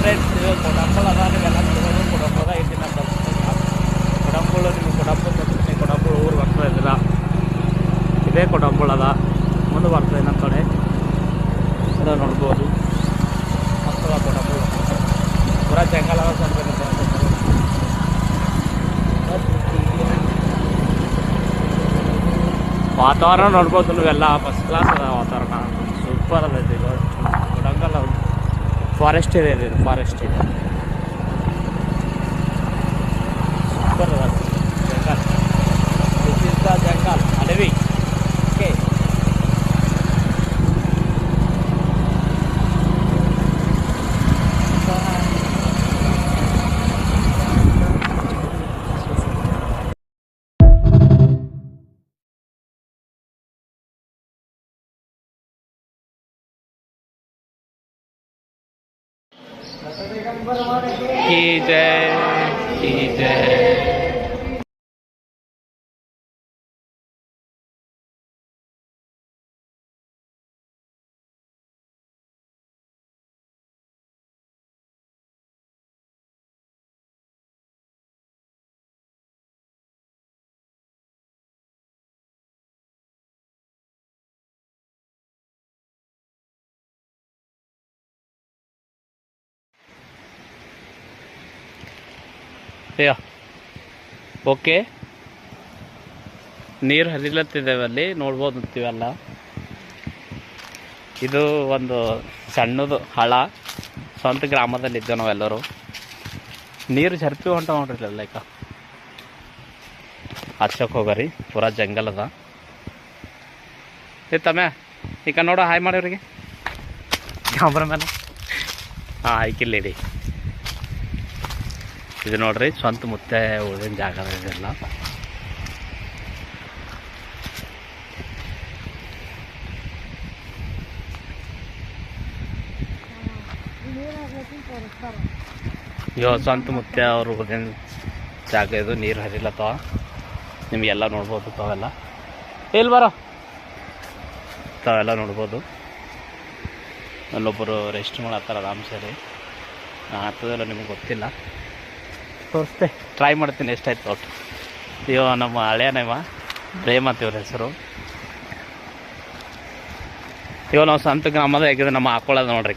Friends, ಇದು ಕೊಡಂಬಳ ಅದ. ನೀವೆಲ್ಲ ನೋಡ್ಬೋದು. ಕೊಡಂಬಳ ಐತಿ ನಮ್ಮ ಕೊಡಂಬಳ. ನಿಮ್ಗೆ ಕೊಡಂಬಳ ತೋರಿಸ್ತೀನಿ. ಕೊಡಂಬಳ ಊರು ಬರ್ತಾ ಇದ್ದೀರ. ಇದೇ ಕೊಡಂಬಳ ಅದ. ಮುಂದೆ ಬರ್ತದೆ ನಮ್ಮ ಕಡೆ. ಇದನ್ನು ನೋಡ್ಬೋದು. ಮಕ್ಕಳ ಕೊಡಂಬಳ ಪೂರ ಜಂಗಲ್ ಅದ. ವಾತಾವರಣ ನೋಡ್ಬೋದು ನೀವೆಲ್ಲ. ಫಸ್ಟ್ ಕ್ಲಾಸ್ ಅದ ವಾತಾವರಣ. ಸೂಪರ್ ಅದ ಇದು. ಕೊಡಂಗಲ್ ಫಾರೆಸ್ಟ್ ಇದೆ. ಇದು ಫಾರೆಸ್ಟ್ ಇದೆ. ಸೂಪರ್ ಅದ jungle. This is the jungle, Adavi. Okay, की जय, की जय. ಓಕೆ, ನೀರು ಹರಿಲತ್ತಿದ್ದೇವೆ ಅಲ್ಲಿ. ನೋಡ್ಬೋದು ಅಂತೀವಲ್ಲ. ಇದು ಒಂದು ಸಣ್ಣದು ಹಳ. ಸ್ವಂತ ಗ್ರಾಮದಲ್ಲಿದ್ದೇವೆ ನಾವೆಲ್ಲರೂ. ನೀರು ಜರ್ಪಿ ಹೊಂಟ ನೋಡ್ರಿಲ್ಲ. ಲೈಕ ಹಚ್ಚಕ್ಕೆ ಹೋಗ್ರಿ. ಪೂರಾ ಜಂಗಲ್ ಅದ. ತಮ್ಮ ಈಗ ನೋಡೋ ಹಾಯ್ ಮಾಡಿವ್ರಿಗೆ ಕ್ಯಾಮ್ರಾಮ್ಯಾನ್. ಹಾಂ, ಆಯ್ಕಿಲ್ಲ. ಇದು ನೋಡ್ರಿ ಸ್ವಂತ ಮುತ್ತೆ ಉಳಿದಿನ ಜಾಗ ಇದೆಲ್ಲ. ಸ್ವಂತ ಮುತ್ತೆ ಅವ್ರು ಉಳಿದಿನ ಜಾಗ ಇದು. ನೀರು ಹರಿಲತ್ತವ. ನಿಮಗೆಲ್ಲ ನೋಡ್ಬೋದು. ತಾವೆಲ್ಲ ಎಲ್ಲಿ ಬರೋ ತಾವೆಲ್ಲ ನೋಡ್ಬೋದು. ಅಲ್ಲೊಬ್ಬರು ರೆಸ್ಟ್ ಮಾಡತ್ತಾರ ಆರಾಮ್ ಸರಿ. ಆಗ್ತದಲ್ಲ ನಿಮಗೆ ಗೊತ್ತಿಲ್ಲ. ತೋರಿಸ್ತೆ, ಟ್ರೈ ಮಾಡ್ತೀನಿ ಎಷ್ಟಾಯ್ತು ಒಟ್ಟು. ಇವ ನಮ್ಮ ಹಳೆಯನೇವ ಪ್ರೇಮ್ ಅಂತ ಇವ್ರ ಹೆಸರು. ಇವ ನಾವು ಸ್ವಂತ ಗ್ರಾಮದ ಹೇಗಿದೆ ನಮ್ಮ ಹಾಕೊಳ್ಳೋದು ನೋಡ್ರಿ.